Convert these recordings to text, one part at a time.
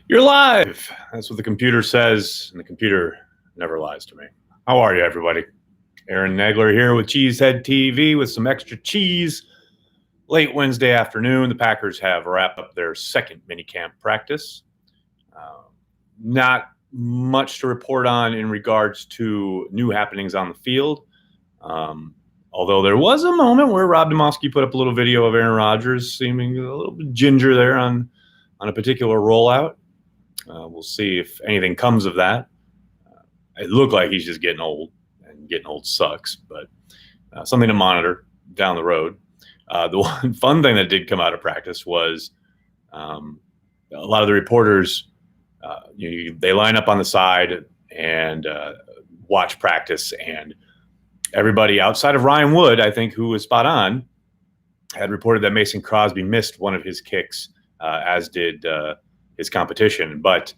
You're live. That's what the computer says, and the computer never lies to me. How are you, everybody? Aaron Nagler here with Cheesehead TV with some extra cheese. Late Wednesday afternoon, the Packers have wrapped up their second minicamp practice. Not much to report on in regards to new happenings on the field. Although there was a moment where Rob Demovsky put up a little video of Aaron Rodgers seeming a little bit ginger there on a particular rollout. We'll see if anything comes of that. It looked like he's just getting old, and getting old sucks, but something to monitor down the road. The one fun thing that did come out of practice was a lot of the reporters, they line up on the side and watch practice, and everybody outside of Ryan Wood, I think, who was spot on, had reported that Mason Crosby missed one of his kicks, as did his competition. But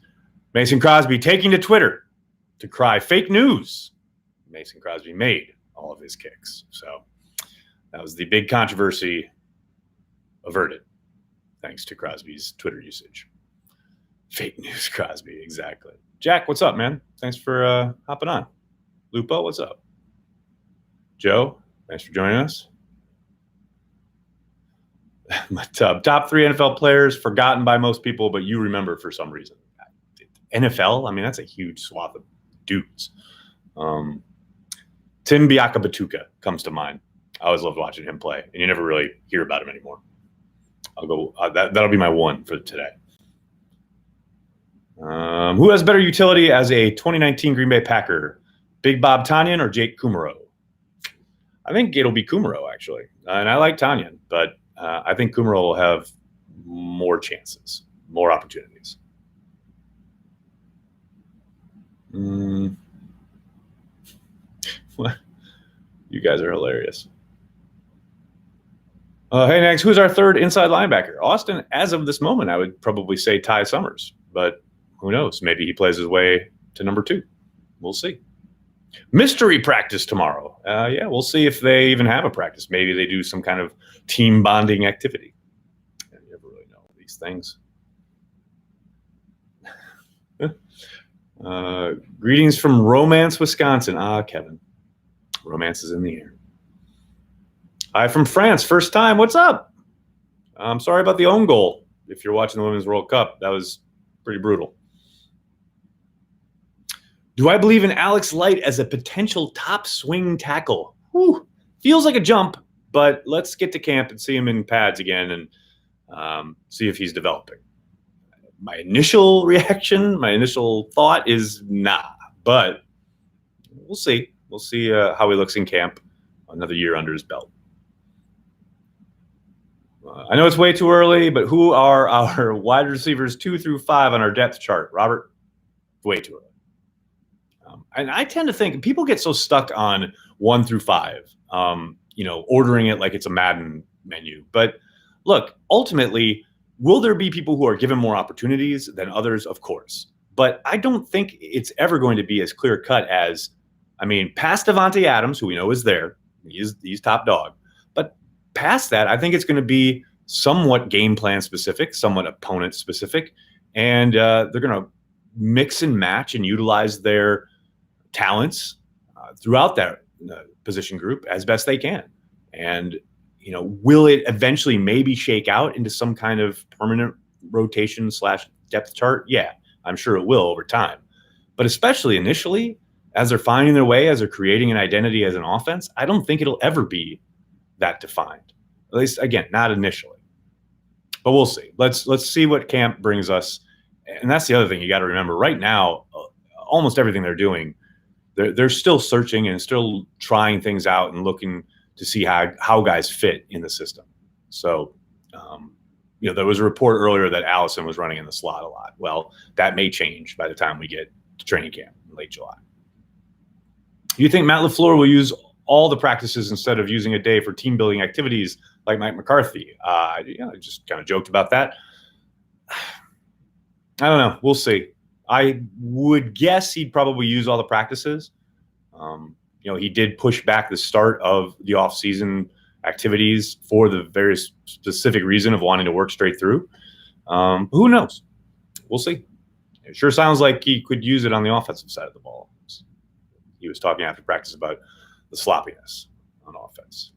Mason Crosby taking to Twitter to cry fake news. Mason Crosby made all of his kicks. So that was the big controversy averted thanks to Crosby's Twitter usage. Fake news Crosby, exactly. Jack, what's up, man? Thanks for hopping on. Lupo, what's up? Joe, thanks for joining us. Top 3 NFL players forgotten by most people, but you remember for some reason. NFL, I mean, that's a huge swath of dudes. Tim Biakabatuka comes to mind. I always loved watching him play, and you never really hear about him anymore. I'll go. That'll be my one for today. Who has better utility as a 2019 Green Bay Packer, Big Bob Tonyan or Jake Kumerow? I think it'll be Kumerow, actually, and I like Tonyan, but I think Kumerow will have more chances, more opportunities. What? You guys are hilarious. Hey, next, who's our third inside linebacker? Austin, as of this moment, I would probably say Ty Summers, but who knows? Maybe he plays his way to number 2. We'll see. Mystery practice tomorrow. Yeah, we'll see if they even have a practice. Maybe they do some kind of team bonding activity. You never really know these things. Greetings from Romance, Wisconsin. Kevin. Romance is in the air. Hi from France. First time. What's up? I'm sorry about the own goal. If you're watching the Women's World Cup, that was pretty brutal. Do I believe in Alex Light as a potential top swing tackle? Whew. Feels like a jump, but let's get to camp and see him in pads again and see if he's developing. My initial reaction, my initial thought is nah, but we'll see. We'll see how he looks in camp. Another year under his belt. I know it's way too early, but who are our wide receivers 2 through 5 on our depth chart? Robert? Way too early. And I tend to think people get so stuck on 1 through 5, ordering it like it's a Madden menu. But look, ultimately, will there be people who are given more opportunities than others? Of course. But I don't think it's ever going to be as clear cut as, past Devontae Adams, who we know is there. He's top dog. But past that, I think it's going to be somewhat game plan specific, somewhat opponent specific. And they're going to mix and match and utilize their talents throughout that position group as best they can. And, will it eventually maybe shake out into some kind of permanent rotation / depth chart? Yeah, I'm sure it will over time. But especially initially, as they're finding their way, as they're creating an identity as an offense, I don't think it'll ever be that defined. At least, again, not initially. But we'll see. Let's see what camp brings us. And that's the other thing you got to remember. Right now, almost everything they're doing, they're still searching and still trying things out and looking to see how guys fit in the system. So, there was a report earlier that Allison was running in the slot a lot. Well, that may change by the time we get to training camp in late July. Do you think Matt LaFleur will use all the practices instead of using a day for team building activities like Mike McCarthy? I just kind of joked about that. I don't know. We'll see. I would guess he'd probably use all the practices. He did push back the start of the offseason activities for the very specific reason of wanting to work straight through. Who knows? We'll see. It sure sounds like he could use it on the offensive side of the ball. He was talking after practice about the sloppiness on offense.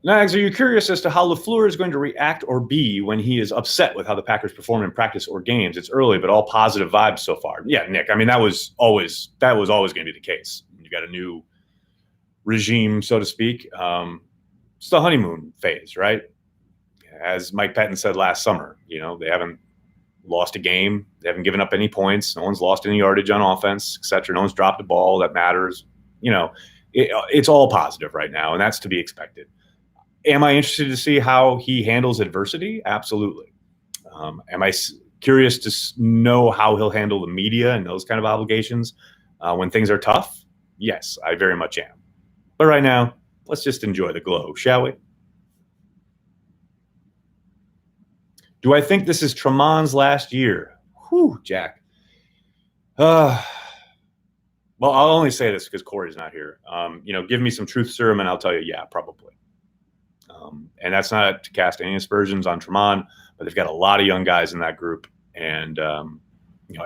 Nags, are you curious as to how LaFleur is going to react or be when he is upset with how the Packers perform in practice or games? It's early, but all positive vibes so far. Yeah, Nick. I mean, that was always going to be the case. You got a new regime, so to speak. It's the honeymoon phase, right? As Mike Pettin said last summer, they haven't lost a game. They haven't given up any points. No one's lost any yardage on offense, et cetera. No one's dropped a ball that matters. It's all positive right now, and that's to be expected. Am I interested to see how he handles adversity? Absolutely. Am I curious to know how he'll handle the media and those kind of obligations when things are tough? Yes, I very much am. But right now, let's just enjoy the glow, shall we? Do I think this is Tremon's last year? Whew, Jack. Well, I'll only say this because Corey's not here. Give me some truth serum and I'll tell you, yeah, probably. And that's not to cast any aspersions on Tremon, but they've got a lot of young guys in that group. And,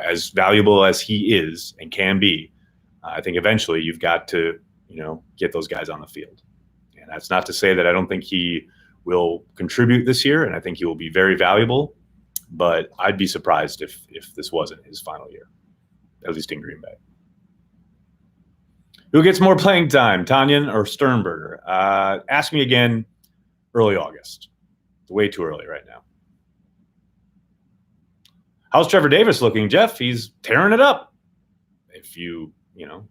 as valuable as he is and can be, I think eventually you've got to, get those guys on the field. And that's not to say that I don't think he will contribute this year, and I think he will be very valuable. But I'd be surprised if this wasn't his final year, at least in Green Bay. Who gets more playing time, Tanyan or Sternberger? Ask me again early August. It's way too early right now. How's Trevor Davis looking, Jeff? He's tearing it up. If you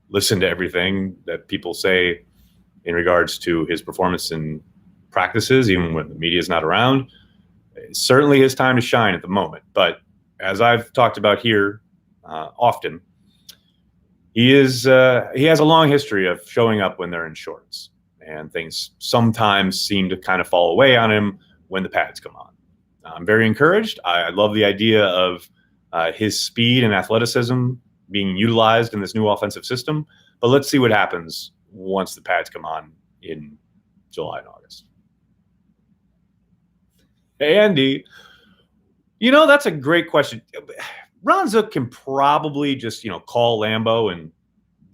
listen to everything that people say in regards to his performance in practices, even when the media is not around, it's certainly his time to shine at the moment. But as I've talked about here often, he has a long history of showing up when they're in shorts, and things sometimes seem to kind of fall away on him when the pads come on. I'm very encouraged. I love the idea of his speed and athleticism being utilized in this new offensive system. But let's see what happens once the pads come on in July and August. Hey, Andy, that's a great question. Ron Zook can probably just, call Lambeau and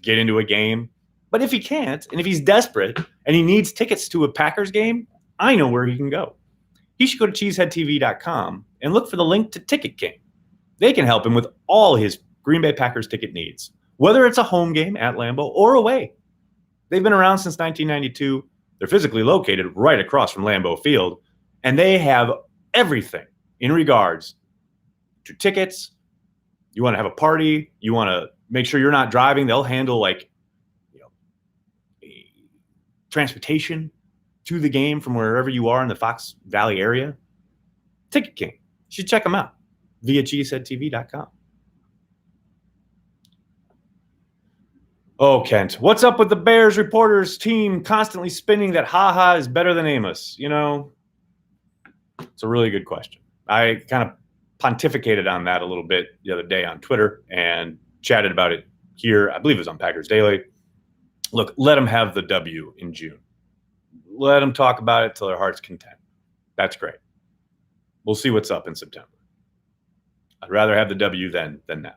get into a game. But if he can't, and if he's desperate and he needs tickets to a Packers game, I know where he can go. He should go to cheeseheadtv.com and look for the link to Ticket King. They can help him with all his Green Bay Packers ticket needs, whether it's a home game at Lambeau or away. They've been around since 1992. They're physically located right across from Lambeau Field, and they have everything in regards to tickets. You want to have a party, you want to make sure you're not driving, they'll handle transportation to the game from wherever you are in the Fox Valley area. Ticket King. You should check them out via cheeseheadtv.com. Oh, Kent, what's up with the Bears reporters team constantly spinning that Ha is better than Amos? It's a really good question. I kind of pontificated on that a little bit the other day on Twitter and chatted about it here. I believe it was on Packers Daily. Look, let them have the W in June. Let them talk about it till their heart's content. That's great. We'll see what's up in September. I'd rather have the W then than now.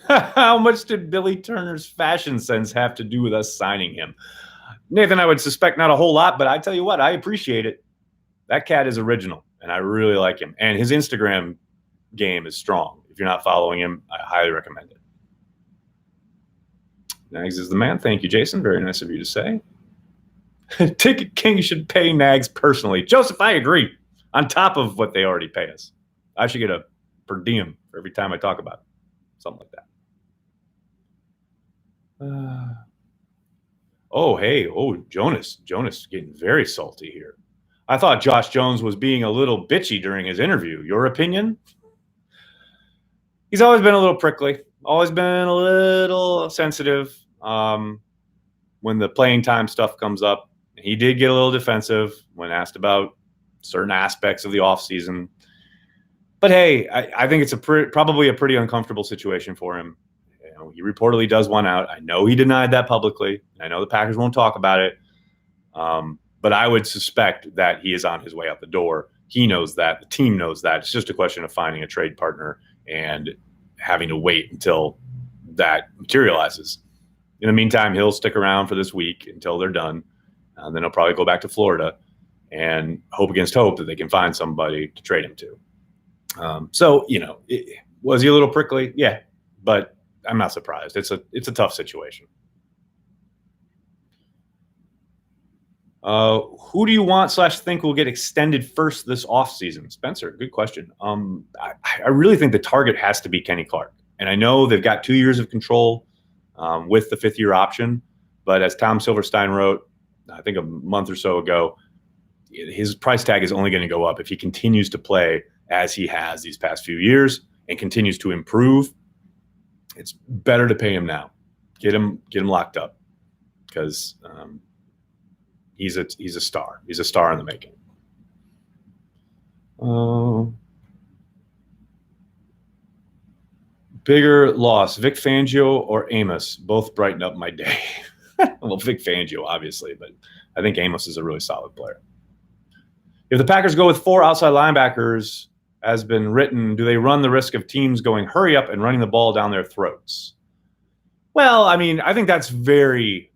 How much did Billy Turner's fashion sense have to do with us signing him? Nathan, I would suspect not a whole lot, but I tell you what, I appreciate it. That cat is original, and I really like him. And his Instagram game is strong. If you're not following him, I highly recommend it. Nags is the man. Thank you, Jason. Very nice of you to say. Ticket King should pay Nags personally. Joseph, I agree. On top of what they already pay us. I should get a per diem for every time I talk about it. Something like that. Jonas getting very salty here. I thought Josh Jones was being a little bitchy during his interview. Your opinion? He's always been a little prickly, always been a little sensitive when the playing time stuff comes up. He did get a little defensive when asked about certain aspects of the offseason. But hey, I think it's probably a pretty uncomfortable situation for him. He reportedly does want out. I know he denied that publicly. I know the Packers won't talk about it. But I would suspect that he is on his way out the door. He knows that. The team knows that. It's just a question of finding a trade partner and having to wait until that materializes. In the meantime, he'll stick around for this week until they're done. And then he'll probably go back to Florida and hope against hope that they can find somebody to trade him to. Was he a little prickly? Yeah, but I'm not surprised. It's a tough situation. Who do you want / think will get extended first this offseason? Spencer, good question. I really think the target has to be Kenny Clark. And I know they've got 2 years of control with the 5th-year option. But as Tom Silverstein wrote, I think a month or so ago, his price tag is only going to go up if he continues to play as he has these past few years and continues to improve. It's better to pay him now. Get him locked up because he's a star. He's a star in the making. Bigger loss, Vic Fangio or Amos? Both brighten up my day. Well, Vic Fangio, obviously, but I think Amos is a really solid player. If the Packers go with 4 outside linebackers, as been written, do they run the risk of teams going hurry up and running the ball down their throats? Well, I mean, I think that's very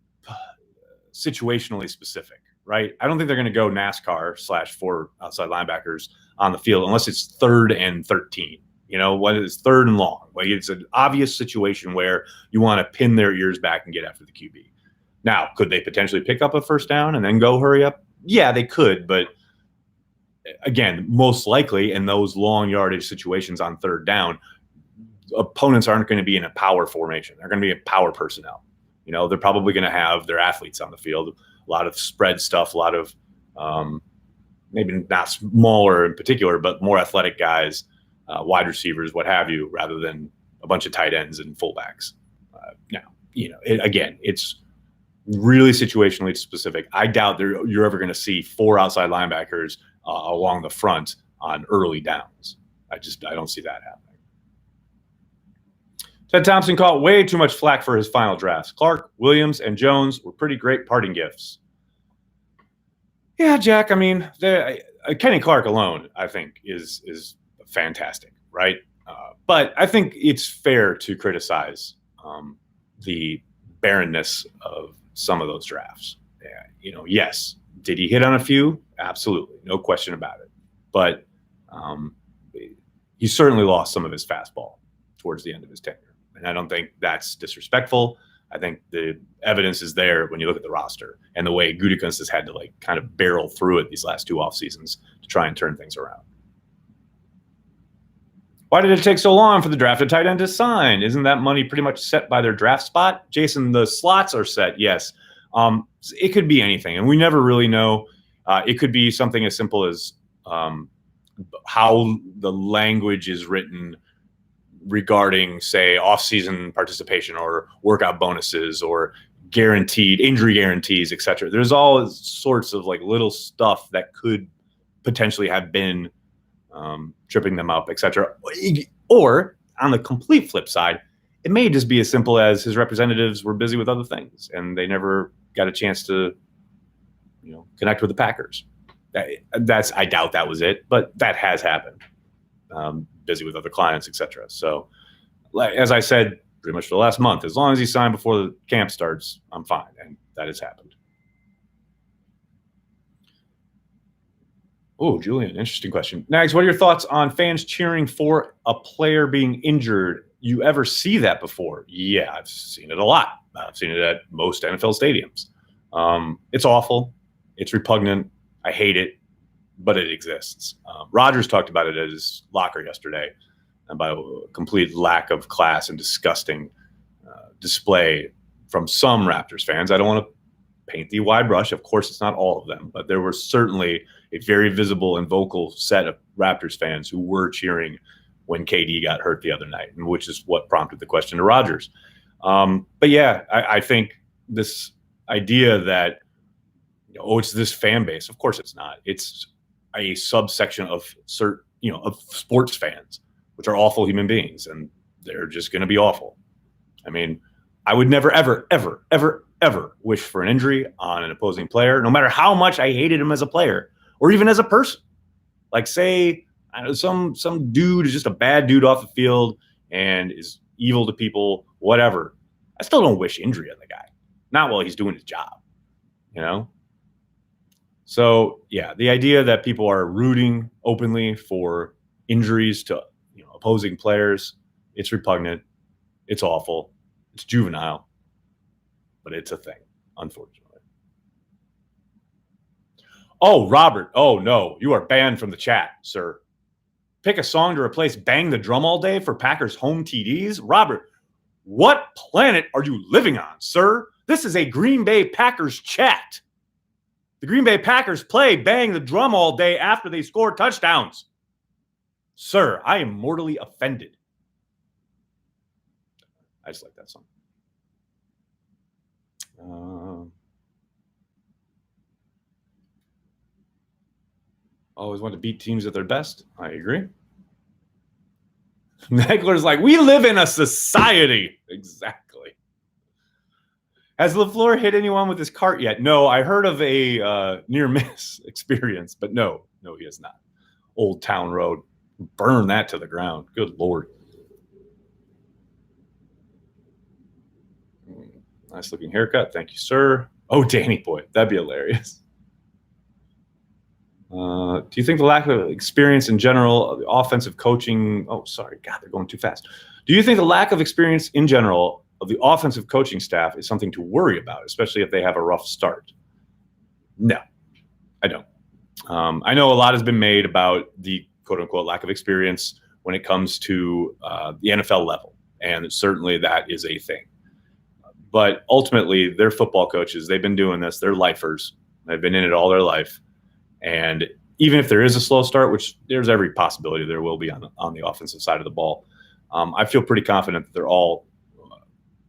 situationally specific, right? I don't think they're going to go NASCAR / 4 outside linebackers on the field unless it's 3rd and 13. When it's 3rd and long. Like it's an obvious situation where you want to pin their ears back and get after the QB. Now, could they potentially pick up a first down and then go hurry up? Yeah, they could. But again, most likely in those long yardage situations on 3rd down, opponents aren't going to be in a power formation. They're going to be in power personnel. They're probably going to have their athletes on the field, a lot of spread stuff, a lot of maybe not smaller in particular, but more athletic guys, wide receivers, what have you, rather than a bunch of tight ends and fullbacks. It's really situationally specific. I doubt you're ever going to see 4 outside linebackers along the front on early downs. I don't see that happening. Ted Thompson caught way too much flack for his final drafts. Clark, Williams, and Jones were pretty great parting gifts. Yeah, Jack, I mean, Kenny Clark alone, I think, is fantastic, right? But I think it's fair to criticize the barrenness of some of those drafts. Yes, did he hit on a few? Absolutely, no question about it. But he certainly lost some of his fastball towards the end of his tenure. And I don't think that's disrespectful. I think the evidence is there when you look at the roster and the way Gutekunst has had to kind of barrel through it these last 2 off seasons to try and turn things around. Why did it take so long for the drafted tight end to sign? Isn't that money pretty much set by their draft spot? Jason, the slots are set, yes. It could be anything, and we never really know. It could be something as simple as how the language is written regarding, say, off-season participation or workout bonuses or guaranteed injury guarantees, et cetera. There's all sorts of little stuff that could potentially have been tripping them up, et cetera. Or on the complete flip side, it may just be as simple as his representatives were busy with other things and they never got a chance to, connect with the Packers. I doubt that was it, but that has happened. Busy with other clients, et cetera. So, as I said, pretty much for the last month, as long as he signed before the camp starts, I'm fine, and that has happened. Oh, Julian, interesting question. Nags, what are your thoughts on fans cheering for a player being injured? You ever see that before? Yeah, I've seen it a lot. I've seen it at most NFL stadiums. It's awful. It's repugnant. I hate it, but it exists. Rodgers talked about it at his locker yesterday about a complete lack of class and disgusting display from some Raptors fans. I don't want to paint the wide brush. Of course, it's not all of them, but there was certainly a very visible and vocal set of Raptors fans who were cheering when KD got hurt the other night, and which is what prompted the question to Rodgers. But yeah, I think this idea that, it's this fan base. Of course it's not. It's a subsection of of sports fans, which are awful human beings, and they're just going to be awful. I mean, I would never, ever, ever, ever, ever wish for an injury on an opposing player, no matter how much I hated him as a player or even as a person. Like, say, I know some dude is just a bad dude off the field and is evil to people, whatever. I still don't wish injury on the guy, not while he's doing his job, you know? So, yeah, the idea that people are rooting openly for injuries to opposing players, it's repugnant, it's awful, it's juvenile, but it's a thing, unfortunately. Oh, Robert, oh no, you are banned from the chat, sir. Pick a song to replace Bang the Drum All Day for Packers home TDs? Robert, what planet are you living on, sir? This is a Green Bay Packers chat. The Green Bay Packers play Bang the Drum All Day after they score touchdowns. Sir, I am mortally offended. I just like that song. Always want to beat teams at their best. I agree. Negler's like, we live in a society. Exactly. Has LaFleur hit anyone with his cart yet? No, I heard of a near miss experience, but no, he has not. Old Town Road. Burn that to the ground. Good Lord. Nice looking haircut. Thank you, sir. Oh, Danny boy. That'd be hilarious. Do you think the lack of experience in general, the offensive coaching? Oh, sorry. God, they're going too fast. Do you think the lack of experience in general of the offensive coaching staff is something to worry about, especially if they have a rough start? No, I don't. I know a lot has been made about the quote unquote lack of experience when it comes to the NFL level. And certainly that is a thing. But ultimately, they're football coaches. They've been doing this. They're lifers. They've been in it all their life. And even if there is a slow start, which there's every possibility there will be on the offensive side of the ball, I feel pretty confident that they're all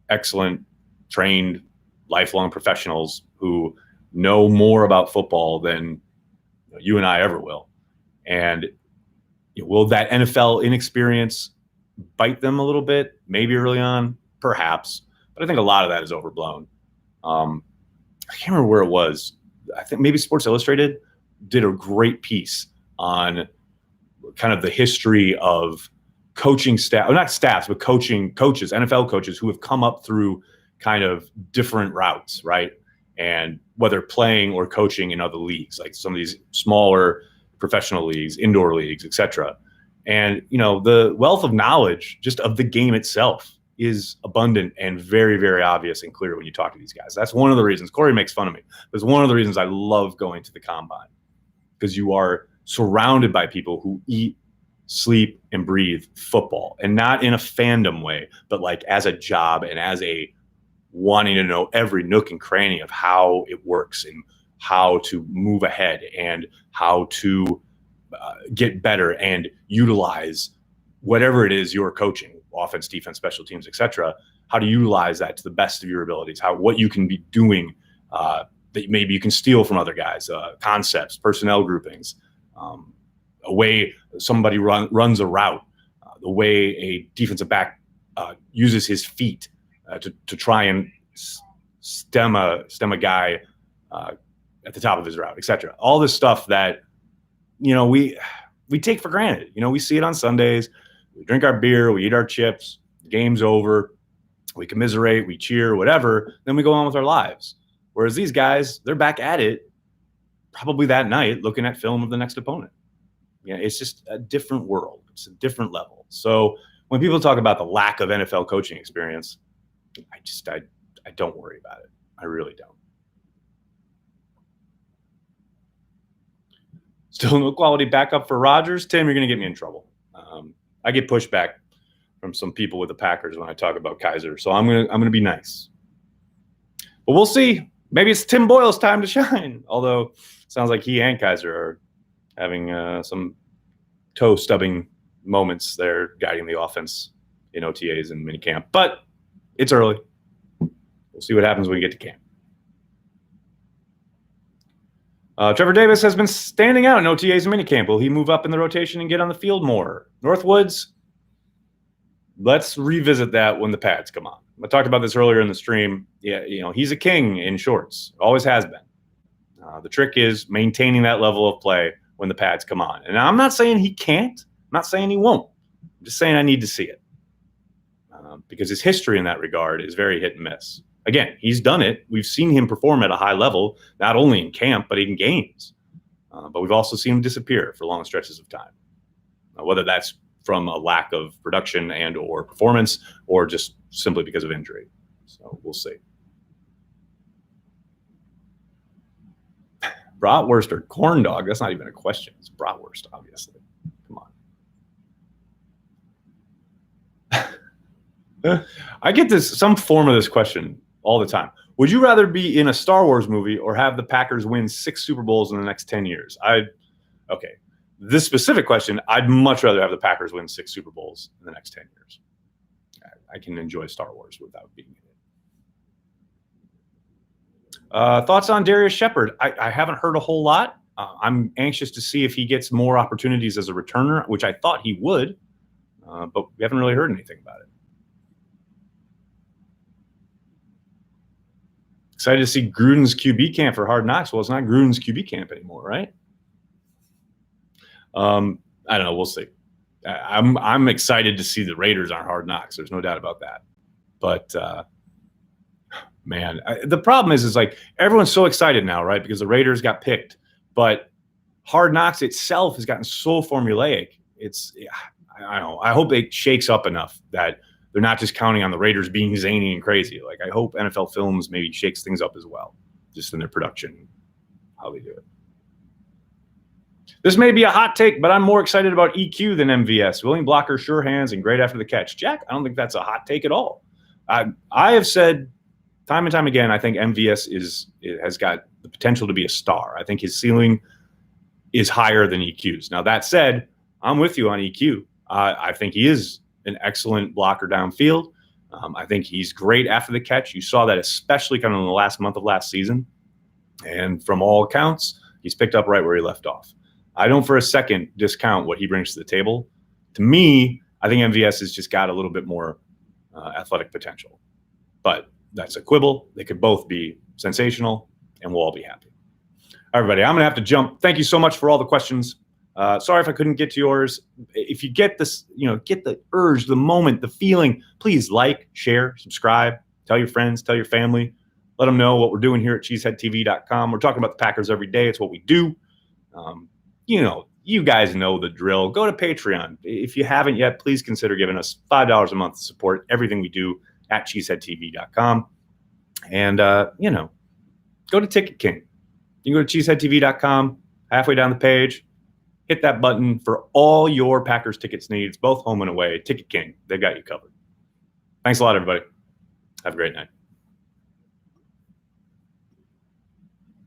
excellent, trained, lifelong professionals who know more about football than you and I ever will. And will that NFL inexperience bite them a little bit? Maybe early on, perhaps. But I think a lot of that is overblown. I can't remember where it was. I think maybe Sports Illustrated did a great piece on kind of the history of coaching staff, or not staffs, but coaches, NFL coaches who have come up through kind of different routes, right? And whether playing or coaching in other leagues, like some of these smaller professional leagues, indoor leagues, etc. And, the wealth of knowledge just of the game itself is abundant and very, very obvious and clear when you talk to these guys. That's one of the reasons Corey makes fun of me. That's one of the reasons I love going to the combine, because you are surrounded by people who eat, sleep, and breathe football, and not in a fandom way, but like as a job and as a wanting to know every nook and cranny of how it works and how to move ahead and how to get better and utilize whatever it is you're coaching, offense, defense, special teams, etc. How to utilize that to the best of your abilities, what you can be doing that maybe you can steal from other guys, concepts, personnel groupings, a way somebody runs a route, the way a defensive back uses his feet to try and stem a guy at the top of his route, etc. All this stuff that we take for granted. We see it on Sundays. We drink our beer, we eat our chips. The game's over. We commiserate, we cheer, whatever. Then we go on with our lives. Whereas these guys, they're back at it probably that night looking at film of the next opponent. It's just a different world. It's a different level. So when people talk about the lack of NFL coaching experience, I don't worry about it. I really don't. Still no quality backup for Rodgers. Tim, you're going to get me in trouble. I get pushback from some people with the Packers when I talk about Kaiser, so I'm gonna be nice. But we'll see. Maybe it's Tim Boyle's time to shine. Although it sounds like he and Kaiser are having some toe stubbing moments there, guiding the offense in OTAs and minicamp. But it's early. We'll see what happens when we get to camp. Trevor Davis has been standing out in OTAs and minicamp. Will he move up in the rotation and get on the field more? Northwoods, let's revisit that when the pads come on. I talked about this earlier in the stream. Yeah, he's a king in shorts. Always has been. The trick is maintaining that level of play when the pads come on. And I'm not saying he can't. I'm not saying he won't. I'm just saying I need to see it. Because his history in that regard is very hit and miss. Again, he's done it. We've seen him perform at a high level, not only in camp, but in games. But we've also seen him disappear for long stretches of time, whether that's from a lack of production and or performance or just simply because of injury. So we'll see. Bratwurst or corn dog? That's not even a question. It's bratwurst, obviously. Come on. I get some form of this question all the time. Would you rather be in a Star Wars movie or have the Packers win 6 Super Bowls in the next 10 years? Okay. This specific question, I'd much rather have the Packers win 6 Super Bowls in the next 10 years. I can enjoy Star Wars without being in it. Thoughts on Darius Shepard? I haven't heard a whole lot. I'm anxious to see if he gets more opportunities as a returner, which I thought he would, but we haven't really heard anything about it. Excited to see Gruden's QB camp for Hard Knocks. Well, it's not Gruden's QB camp anymore, right? I don't know. We'll see. I'm excited to see the Raiders on Hard Knocks. There's no doubt about that. But man, the problem is like everyone's so excited now, right? Because the Raiders got picked, but Hard Knocks itself has gotten so formulaic. I don't know. I hope it shakes up enough that they're not just counting on the Raiders being zany and crazy. Like, I hope NFL Films maybe shakes things up as well, just in their production, how they do it. This may be a hot take, but I'm more excited about EQ than MVS. Willing blocker, sure hands, and great after the catch. Jack, I don't think that's a hot take at all. I have said time and time again, I think MVS has got the potential to be a star. I think his ceiling is higher than EQ's. Now, that said, I'm with you on EQ. I think he is an excellent blocker downfield. I think he's great after the catch. You saw that especially kind of in the last month of last season. And from all accounts, he's picked up right where he left off. I don't for a second discount what he brings to the table. To me, I think MVS has just got a little bit more athletic potential. But that's a quibble. They could both be sensational, and we'll all be happy. All right, everybody, I'm going to have to jump. Thank you so much for all the questions. Sorry if I couldn't get to yours. If you get this, get the urge, the moment, the feeling, please like, share, subscribe, tell your friends, tell your family. Let them know what we're doing here at cheeseheadtv.com. We're talking about the Packers every day. It's what we do. You guys know the drill. Go to Patreon. If you haven't yet, please consider giving us $5 a month to support everything we do at cheeseheadtv.com. And, go to Ticket King. You can go to cheeseheadtv.com, halfway down the page. Hit that button for all your Packers tickets needs, both home and away. Ticket King, they've got you covered. Thanks a lot, everybody. Have a great night.